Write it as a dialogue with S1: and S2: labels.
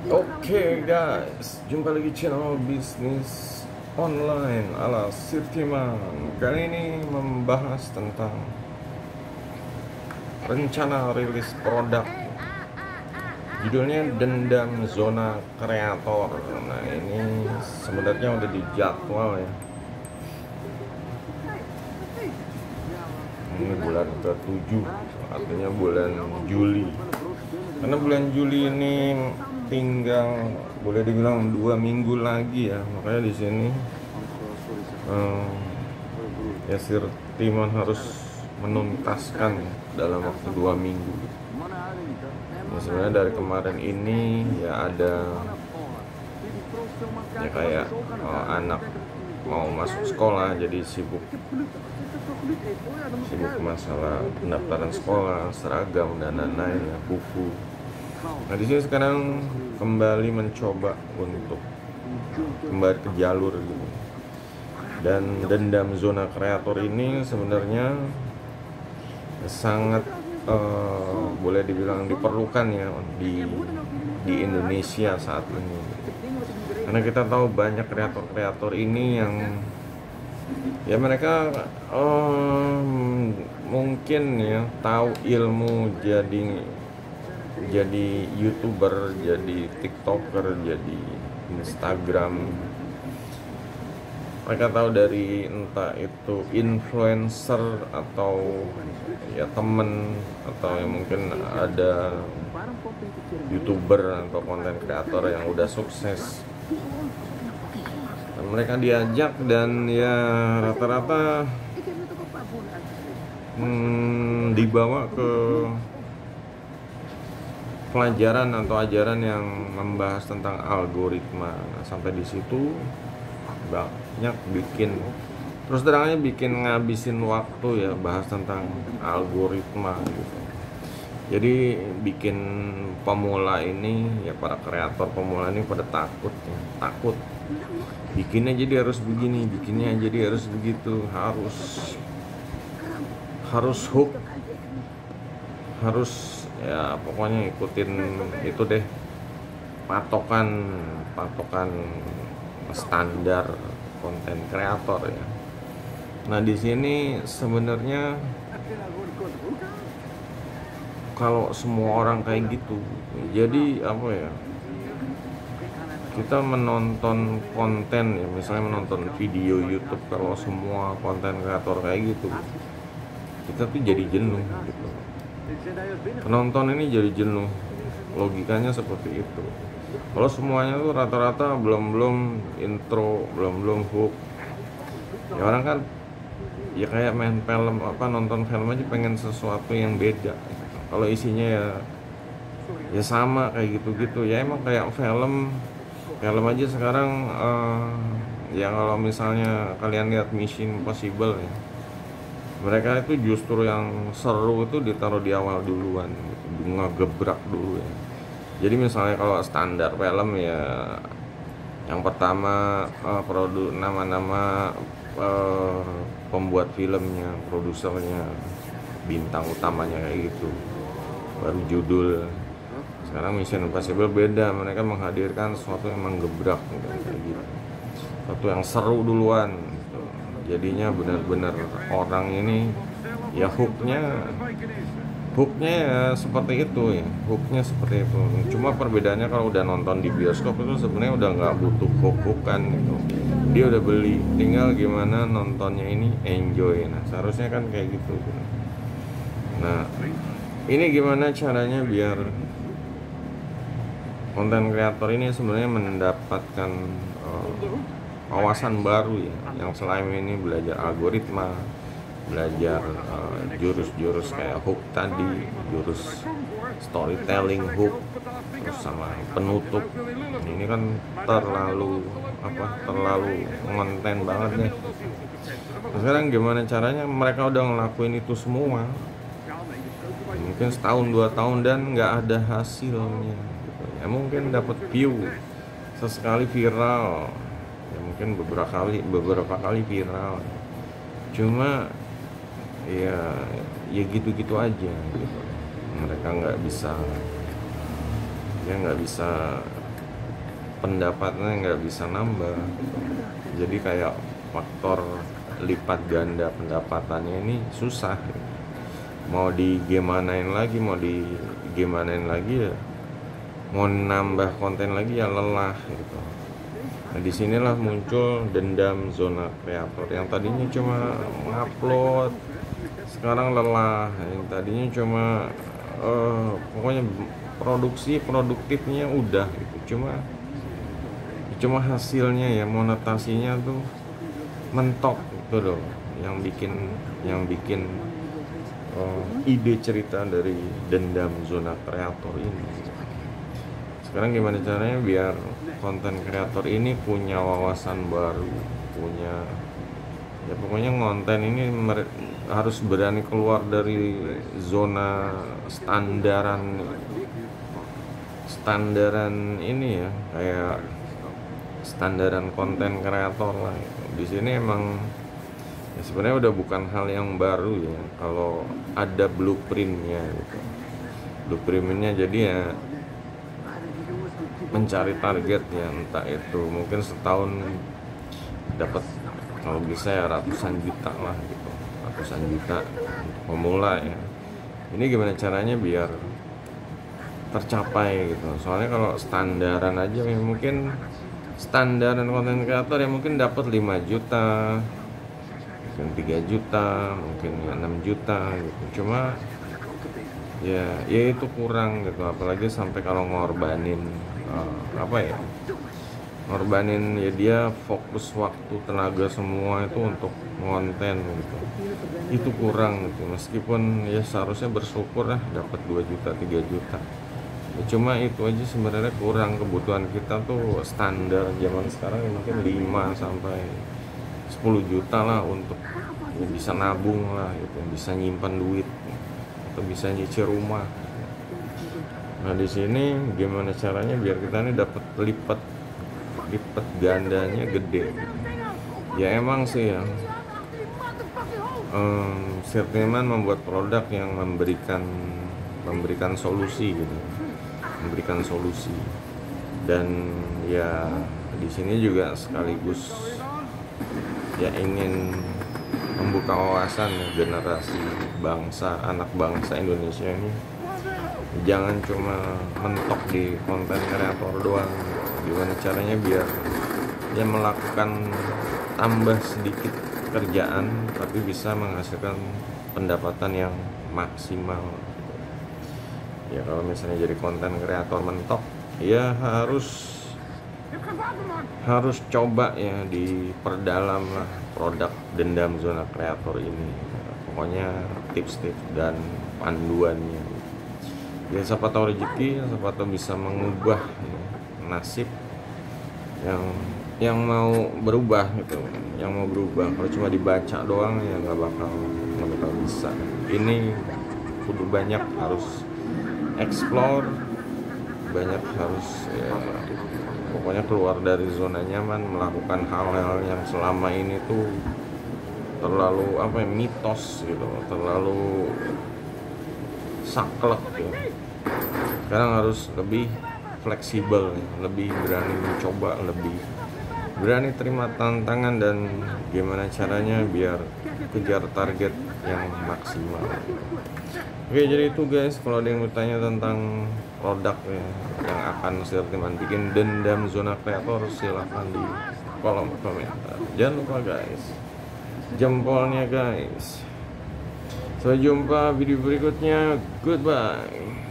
S1: Oke guys, jumpa lagi channel bisnis online ala Sirtiman. Kali ini membahas tentang rencana rilis produk. Judulnya Dendam Zona Kreator. Nah ini sebenarnya udah dijadwal ya. Ini bulan ke-7, artinya bulan Juli. Karena bulan Juli ini tinggal boleh dibilang 2 minggu lagi ya, makanya di sini ya Sirtiman harus menuntaskan dalam waktu 2 minggu. Nah, sebenarnya dari kemarin ini ya ada ya kayak anak mau masuk sekolah jadi sibuk masalah pendaftaran sekolah, seragam dan lain-lain ya, buku. Nah di sini sekarang kembali mencoba untuk kembali ke jalur gitu. Dan Dendam Zona Kreator ini sebenarnya sangat boleh dibilang diperlukan ya di Indonesia saat ini. Karena kita tahu banyak kreator-kreator ini yang ya mereka mungkin ya tahu ilmu jadi YouTuber, jadi TikToker, jadi Instagram. Mereka tahu dari entah itu influencer atau ya temen, atau yang mungkin ada YouTuber atau konten kreator yang udah sukses. Dan mereka diajak dan ya rata-rata dibawa ke pelajaran atau ajaran yang membahas tentang algoritma. Nah, sampai di situ banyak terus terangnya bikin ngabisin waktu ya bahas tentang algoritma gitu. Jadi bikin pemula ini ya, para kreator pemula ini pada takut ya, takut bikinnya jadi harus begini, bikinnya jadi harus begitu, harus hook, harus ya pokoknya ikutin itu deh, patokan standar konten kreator ya. Nah di sini sebenarnya kalau semua orang kayak gitu, jadi apa ya, kita menonton konten ya, misalnya menonton video YouTube, kalau semua konten kreator kayak gitu, kita tuh jadi jenuh gitu. Penonton ini jadi jenuh, logikanya seperti itu. Kalau semuanya tuh rata-rata belum intro, belum hook, ya orang kan ya kayak main film nonton film aja pengen sesuatu yang beda. Kalau isinya ya sama kayak gitu-gitu ya, emang kayak film aja sekarang ya kalau misalnya kalian lihat Mission Impossible ya, mereka itu justru yang seru itu ditaruh di awal duluan gitu, ngegebrak dulu ya. Jadi misalnya kalau standar film ya, yang pertama nama-nama pembuat filmnya, produsernya, bintang utamanya kayak gitu, baru judul. Sekarang Mission Impossible beda, mereka menghadirkan sesuatu yang menggebrak gitu, kayak gitu, sesuatu yang seru duluan gitu. Jadinya benar-benar orang ini ya hooknya ya seperti itu ya, hooknya seperti itu. Cuma perbedaannya kalau udah nonton di bioskop itu sebenarnya udah nggak butuh hook-hookan gitu, dia udah beli, tinggal gimana nontonnya ini enjoy. Nah seharusnya kan kayak gitu. Nah ini gimana caranya biar konten kreator ini sebenarnya mendapatkan wawasan baru ya, yang selain ini belajar algoritma, belajar jurus-jurus kayak hook tadi, jurus storytelling hook, terus sama penutup. Ini kan terlalu konten banget nih. Nah, sekarang gimana caranya mereka udah ngelakuin itu semua, mungkin setahun 2 tahun dan nggak ada hasilnya gitu. Ya mungkin dapat view sesekali viral ya, mungkin beberapa kali viral, cuma ya gitu-gitu aja gitu. Mereka nggak bisa pendapatannya nggak bisa nambah. Jadi kayak faktor lipat ganda pendapatannya ini susah. Mau digimanain lagi, ya mau nambah konten lagi ya lelah gitu. Nah disinilah muncul dendam zona kreator yang tadinya cuma ngupload, sekarang lelah. Yang tadinya pokoknya produktifnya udah gitu, cuma hasilnya ya monetasinya tuh mentok gitu loh, yang bikin ide cerita dari dendam zona kreator ini. Sekarang gimana caranya biar konten kreator ini punya wawasan baru, pokoknya konten ini harus berani keluar dari zona standaran ini ya, kayak standaran konten kreator lah. Di sini emang ya sebenarnya udah bukan hal yang baru ya kalau ada blueprintnya gitu. Blueprintnya jadi ya mencari target ya, entah itu mungkin setahun dapat kalau bisa ya ratusan juta lah gitu, ratusan juta untuk pemula ya. Ini gimana caranya biar tercapai gitu. Soalnya kalau standaran aja ya mungkin standaran konten kreator ya mungkin dapat 5 juta, mungkin 3 juta, mungkin 6 juta gitu. Cuma ya itu kurang gitu, apalagi sampai kalau ngorbanin ngorbanin ya dia fokus waktu tenaga semua itu untuk konten gitu, itu kurang gitu. Meskipun ya seharusnya bersyukur lah dapat 2 juta 3 juta ya, cuma itu aja sebenarnya kurang. Kebutuhan kita tuh standar zaman sekarang ya mungkin 5 sampai 10 juta lah untuk ya bisa nabung lah gitu, bisa nyimpan duit atau bisa nyicil rumah. Nah di sini gimana caranya biar kita ini dapat lipat gandanya gede. Ya emang sih ya, Sirtiman membuat produk yang memberikan solusi gitu, memberikan solusi. Dan ya di sini juga sekaligus ya ingin membuka wawasan ya, generasi anak bangsa Indonesia ini jangan cuma mentok di konten kreator doang. Gimana caranya biar dia melakukan tambah sedikit kerjaan tapi bisa menghasilkan pendapatan yang maksimal. Ya kalau misalnya jadi konten kreator mentok ya harus coba ya diperdalam lah produk dendam zona kreator ini. Pokoknya tips-tips dan panduannya ya, siapa tahu rezeki, siapa tahu bisa mengubah ya, nasib yang mau berubah gitu, kalau cuma dibaca doang ya nggak bakal bisa. Ini kudu banyak harus explore, banyak harus ya, pokoknya keluar dari zona nyaman, melakukan hal-hal yang selama ini tuh terlalu mitos gitu, terlalu saklek gitu. Sekarang harus lebih fleksibel, lebih berani mencoba, lebih berani terima tantangan, dan gimana caranya biar kejar target yang maksimal. Oke, jadi itu guys, kalau ada yang bertanya tentang produk ya, yang akan Sirtiman bikin dendam zona kreator, silahkan di kolom komentar. Jangan lupa guys, jempolnya guys. Sampai jumpa video berikutnya. Goodbye.